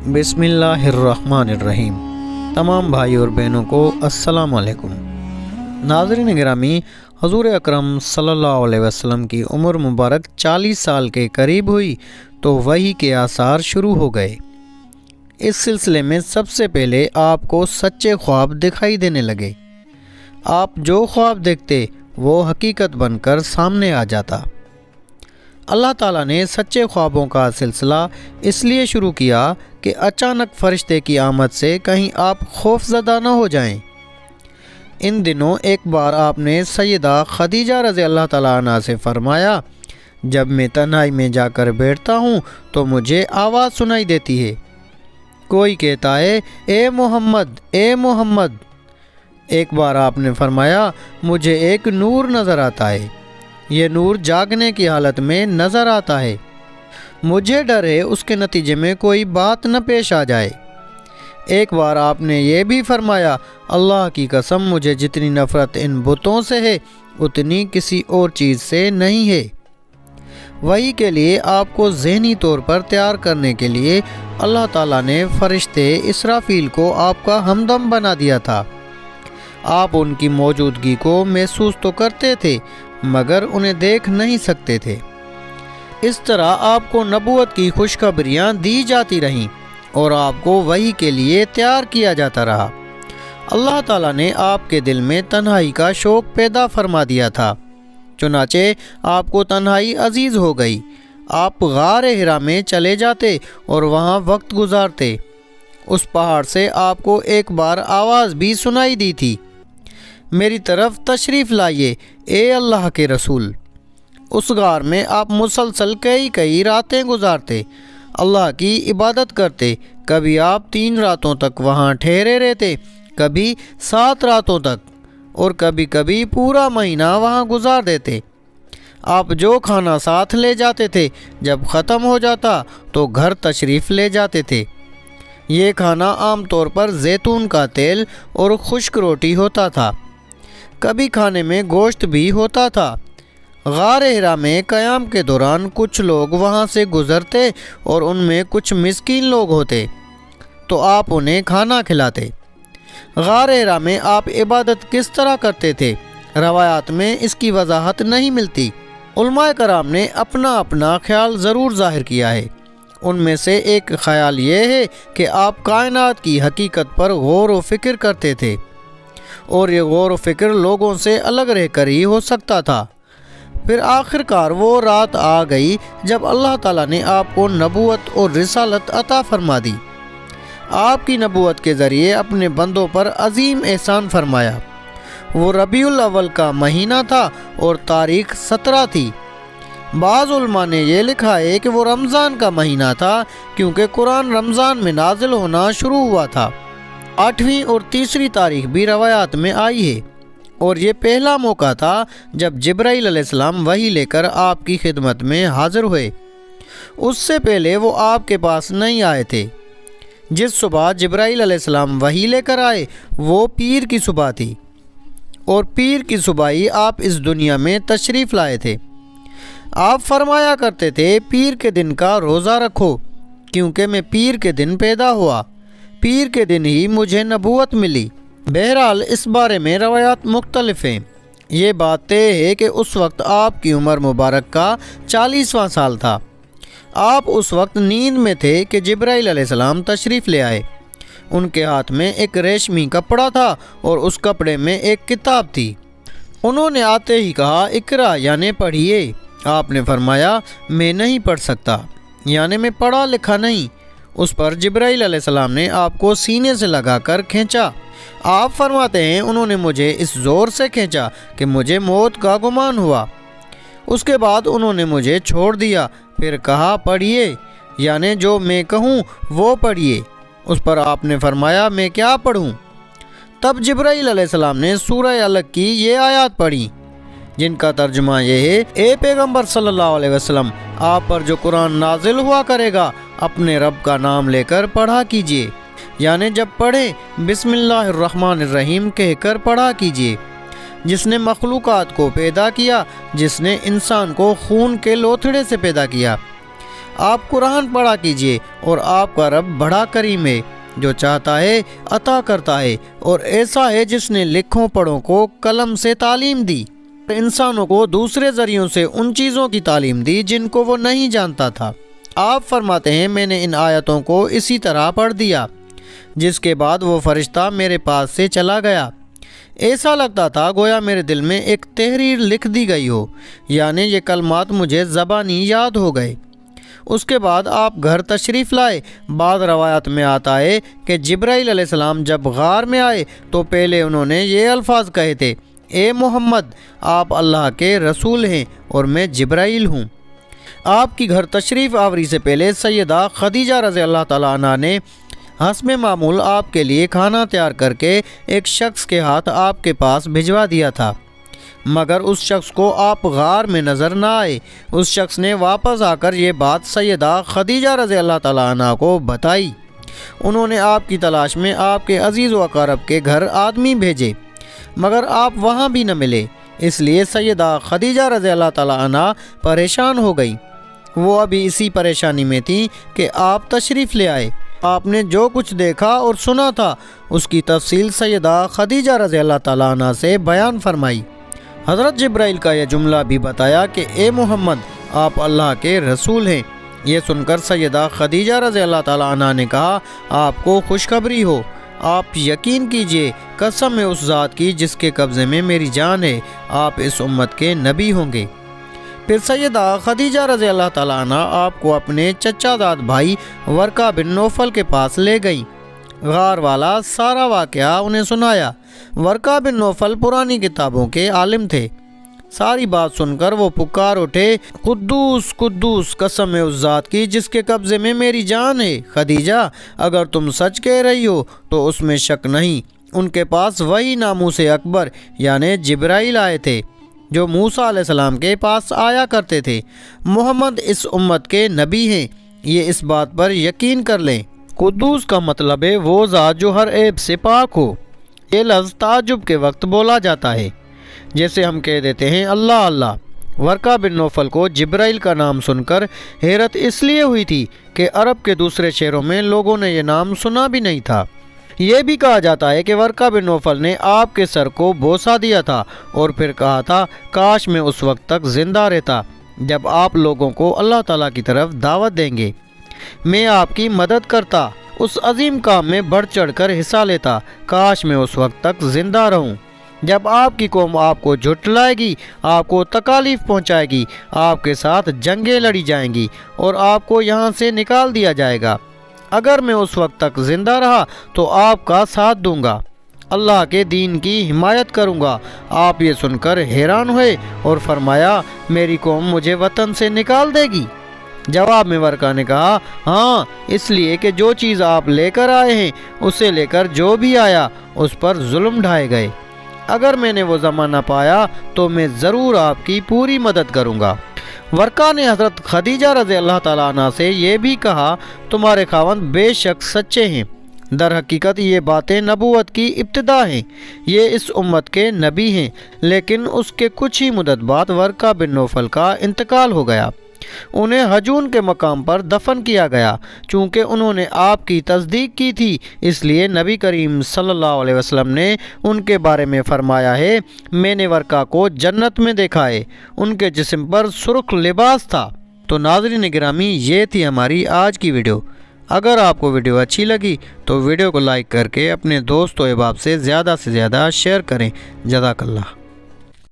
بسم اللہ الرحمن الرحیم۔ تمام بھائی اور بہنوں کو السلام علیکم۔ ناظرین گرامی، حضور اکرم صلی اللہ علیہ وسلم کی عمر مبارک 40 سال کے قریب ہوئی تو وحی کے آثار شروع ہو گئے۔ اس سلسلے میں سب سے پہلے آپ کو سچے خواب دکھائی دینے لگے۔ آپ جو خواب دیکھتے وہ حقیقت بن کر سامنے آ جاتا۔ اللہ تعالیٰ نے سچے خوابوں کا سلسلہ اس لیے شروع کیا کہ اچانک فرشتے کی آمد سے کہیں آپ خوف زدہ نہ ہو جائیں۔ ان دنوں ایک بار آپ نے سیدہ خدیجہ رضی اللہ تعالیٰ عنہ سے فرمایا، جب میں تنہائی میں جا کر بیٹھتا ہوں تو مجھے آواز سنائی دیتی ہے، کوئی کہتا ہے اے محمد اے محمد۔ ایک بار آپ نے فرمایا، مجھے ایک نور نظر آتا ہے، یہ نور جاگنے کی حالت میں نظر آتا ہے، مجھے ڈر ہے اس کے نتیجے میں کوئی بات نہ پیش آ جائے۔ ایک بار آپ نے یہ بھی فرمایا، اللہ کی قسم مجھے جتنی نفرت ان بتوں سے ہے اتنی کسی اور چیز سے نہیں ہے۔ وحی کے لیے آپ کو ذہنی طور پر تیار کرنے کے لیے اللہ تعالیٰ نے فرشتے اسرافیل کو آپ کا ہمدم بنا دیا تھا۔ آپ ان کی موجودگی کو محسوس تو کرتے تھے مگر انہیں دیکھ نہیں سکتے تھے۔ اس طرح آپ کو نبوت کی خوشخبریاں دی جاتی رہیں اور آپ کو وحی کے لیے تیار کیا جاتا رہا۔ اللہ تعالیٰ نے آپ کے دل میں تنہائی کا شوق پیدا فرما دیا تھا، چنانچہ آپ کو تنہائی عزیز ہو گئی۔ آپ غار حرا میں چلے جاتے اور وہاں وقت گزارتے۔ اس پہاڑ سے آپ کو ایک بار آواز بھی سنائی دی تھی، میری طرف تشریف لائیے اے اللہ کے رسول۔ اس غار میں آپ مسلسل کئی راتیں گزارتے، اللہ کی عبادت کرتے۔ کبھی آپ 3 راتوں تک وہاں ٹھہرے رہتے، کبھی 7 راتوں تک، اور کبھی کبھی پورا مہینہ وہاں گزار دیتے۔ آپ جو کھانا ساتھ لے جاتے تھے جب ختم ہو جاتا تو گھر تشریف لے جاتے تھے۔ یہ کھانا عام طور پر زیتون کا تیل اور خشک روٹی ہوتا تھا، کبھی کھانے میں گوشت بھی ہوتا تھا۔ غار حرا میں قیام کے دوران کچھ لوگ وہاں سے گزرتے اور ان میں کچھ مسکین لوگ ہوتے تو آپ انہیں کھانا کھلاتے۔ غار حرا میں آپ عبادت کس طرح کرتے تھے روایات میں اس کی وضاحت نہیں ملتی۔ علماء کرام نے اپنا اپنا خیال ضرور ظاہر کیا ہے۔ ان میں سے ایک خیال یہ ہے کہ آپ کائنات کی حقیقت پر غور و فکر کرتے تھے، اور یہ غور و فکر لوگوں سے الگ رہ کر ہی ہو سکتا تھا۔ پھر آخر کار وہ رات آ گئی جب اللہ تعالیٰ نے آپ کو نبوت اور رسالت عطا فرما دی۔ آپ کی نبوت کے ذریعے اپنے بندوں پر عظیم احسان فرمایا۔ وہ ربیع الاول کا مہینہ تھا اور تاریخ 17 تھی۔ بعض علماء نے یہ لکھا ہے کہ وہ رمضان کا مہینہ تھا کیونکہ قرآن رمضان میں نازل ہونا شروع ہوا تھا۔ 8ویں اور 3ری تاریخ بھی روایات میں آئی ہے، اور یہ پہلا موقع تھا جب جبرائیل علیہ السلام وحی لے کر آپ کی خدمت میں حاضر ہوئے۔ اس سے پہلے وہ آپ کے پاس نہیں آئے تھے۔ جس صبح جبرائیل علیہ السلام وحی لے کر آئے وہ پیر کی صبح تھی، اور پیر کی صبح ہی آپ اس دنیا میں تشریف لائے تھے۔ آپ فرمایا کرتے تھے، پیر کے دن کا روزہ رکھو کیونکہ میں پیر کے دن پیدا ہوا، پیر کے دن ہی مجھے نبوت ملی۔ بہرحال اس بارے میں روایات مختلف ہیں۔ یہ بات طے ہے کہ اس وقت آپ کی عمر مبارک کا 40واں سال تھا۔ آپ اس وقت نیند میں تھے کہ جبرائیل علیہ السلام تشریف لے آئے۔ ان کے ہاتھ میں ایک ریشمی کپڑا تھا اور اس کپڑے میں ایک کتاب تھی۔ انہوں نے آتے ہی کہا، اقرا یعنی پڑھیے۔ آپ نے فرمایا، میں نہیں پڑھ سکتا، یعنی میں پڑھا لکھا نہیں۔ اس پر جبرائیل علیہ السلام نے آپ کو سینے سے لگا کر کھینچا۔ آپ فرماتے ہیں، انہوں نے مجھے اس زور سے کھینچا کہ مجھے موت کا گمان ہوا۔ اس کے بعد انہوں نے مجھے چھوڑ دیا، پھر کہا پڑھیے، یعنی جو میں کہوں وہ پڑھیے۔ اس پر آپ نے فرمایا، میں کیا پڑھوں؟ تب جبرائیل علیہ السلام نے سورہ علق کی یہ آیات پڑھی جن کا ترجمہ یہ ہے، اے پیغمبر صلی اللہ علیہ وسلم، آپ پر جو قرآن نازل ہوا کرے گا اپنے رب کا نام لے کر پڑھا کیجیے، یعنی جب پڑھیں بسم اللہ الرحمن الرحیم کہہ کر پڑھا کیجیے۔ جس نے مخلوقات کو پیدا کیا، جس نے انسان کو خون کے لوتھڑے سے پیدا کیا۔ آپ قرآن پڑھا کیجئے اور آپ کا رب بڑا کریم ہے، جو چاہتا ہے عطا کرتا ہے، اور ایسا ہے جس نے لکھوں پڑھوں کو قلم سے تعلیم دی، انسانوں کو دوسرے ذریعوں سے ان چیزوں کی تعلیم دی جن کو وہ نہیں جانتا تھا۔ آپ فرماتے ہیں میں نے ان آیتوں کو اسی طرح پڑھ دیا، جس کے بعد وہ فرشتہ میرے پاس سے چلا گیا۔ ایسا لگتا تھا گویا میرے دل میں ایک تحریر لکھ دی گئی ہو، یعنی یہ کلمات مجھے زبانی یاد ہو گئے۔ اس کے بعد آپ گھر تشریف لائے۔ بعض روایات میں آتا ہے کہ جبرائیل علیہ السلام جب غار میں آئے تو پہلے انہوں نے یہ الفاظ کہے تھے، اے محمد، آپ اللہ کے رسول ہیں اور میں جبرائیل ہوں۔ آپ کی گھر تشریف آوری سے پہلے سیدہ خدیجہ رضی اللہ تعالیٰ عنہ نے حسب معمول آپ کے لیے کھانا تیار کر کے ایک شخص کے ہاتھ آپ کے پاس بھجوا دیا تھا، مگر اس شخص کو آپ غار میں نظر نہ آئے۔ اس شخص نے واپس آ کر یہ بات سیدہ خدیجہ رضی اللہ تعالیٰ عنہ کو بتائی۔ انہوں نے آپ کی تلاش میں آپ کے عزیز و اقارب کے گھر آدمی بھیجے، مگر آپ وہاں بھی نہ ملے، اس لیے سیدہ خدیجہ رضی اللہ تعالیٰ عنہ پریشان ہو گئی۔ وہ ابھی اسی پریشانی میں تھیں کہ آپ تشریف لے آئے۔ آپ نے جو کچھ دیکھا اور سنا تھا اس کی تفصیل سیدہ خدیجہ رضی اللہ تعالیٰ عنہ سے بیان فرمائی۔ حضرت جبرائیل کا یہ جملہ بھی بتایا کہ اے محمد، آپ اللہ کے رسول ہیں۔ یہ سن کر سیدہ خدیجہ رضی اللہ تعالیٰ عنہ نے کہا، آپ کو خوشخبری ہو، آپ یقین کیجئے، قسم ہے اس ذات کی جس کے قبضے میں میری جان ہے، آپ اس امت کے نبی ہوں گے۔ پھر سیدہ خدیجہ رضی اللہ تعالیٰ عنہ آپ کو اپنے چچا داد بھائی ورقہ بن نوفل کے پاس لے گئیں۔ غار والا سارا واقعہ انہیں سنایا۔ ورقہ بن نوفل پرانی کتابوں کے عالم تھے۔ ساری بات سن کر وہ پکار اٹھے، قدوس قدوس، قسم ہے اس ذات کی جس کے قبضے میں میری جان ہے، خدیجہ اگر تم سچ کہہ رہی ہو تو اس میں شک نہیں، ان کے پاس وہی ناموس اکبر یعنی جبرائیل آئے تھے جو موسیٰ علیہ السلام کے پاس آیا کرتے تھے۔ محمد اس امت کے نبی ہیں، یہ اس بات پر یقین کر لیں۔ قدوس کا مطلب ہے وہ ذات جو ہر عیب سے پاک ہو۔ یہ لفظ تعجب کے وقت بولا جاتا ہے، جیسے ہم کہہ دیتے ہیں اللہ اللہ۔ ورقہ بن نوفل کو جبرائیل کا نام سن کر حیرت اس لیے ہوئی تھی کہ عرب کے دوسرے شہروں میں لوگوں نے یہ نام سنا بھی نہیں تھا۔ یہ بھی کہا جاتا ہے کہ ورقہ بن نوفل نے آپ کے سر کو بوسہ دیا تھا اور پھر کہا تھا، کاش میں اس وقت تک زندہ رہتا جب آپ لوگوں کو اللہ تعالیٰ کی طرف دعوت دیں گے، میں آپ کی مدد کرتا، اس عظیم کام میں بڑھ چڑھ کر حصہ لیتا، کاش میں اس وقت تک زندہ رہوں جب آپ کی قوم آپ کو جھٹلائے گی، آپ کو تکالیف پہنچائے گی، آپ کے ساتھ جنگیں لڑی جائیں گی اور آپ کو یہاں سے نکال دیا جائے گا۔ اگر میں اس وقت تک زندہ رہا تو آپ کا ساتھ دوں گا، اللہ کے دین کی حمایت کروں گا۔ آپ یہ سن کر حیران ہوئے اور فرمایا، میری قوم مجھے وطن سے نکال دے گی؟ جواب میں ورقہ نے کہا، ہاں، اس لیے کہ جو چیز آپ لے کر آئے ہیں اسے لے کر جو بھی آیا اس پر ظلم ڈھائے گئے۔ اگر میں نے وہ زمانہ پایا تو میں ضرور آپ کی پوری مدد کروں گا۔ ورقہ نے حضرت خدیجہ رضی اللہ تعالیٰ عنہ سے یہ بھی کہا، تمہارے خاوند بے شک سچے ہیں، در حقیقت یہ باتیں نبوت کی ابتدا ہیں، یہ اس امت کے نبی ہیں۔ لیکن اس کے کچھ ہی مدت بعد ورقہ بن نوفل کا انتقال ہو گیا۔ انہیں حجون کے مقام پر دفن کیا گیا۔ چونکہ انہوں نے آپ کی تصدیق کی تھی، اس لیے نبی کریم صلی اللہ علیہ وسلم نے ان کے بارے میں فرمایا ہے، میں نے ورقہ کو جنت میں دیکھا ہے، ان کے جسم پر سرخ لباس تھا۔ تو ناظرین گرامی، یہ تھی ہماری آج کی ویڈیو۔ اگر آپ کو ویڈیو اچھی لگی تو ویڈیو کو لائک کر کے اپنے دوست و احباب سے زیادہ شیئر کریں۔ جزاک اللہ۔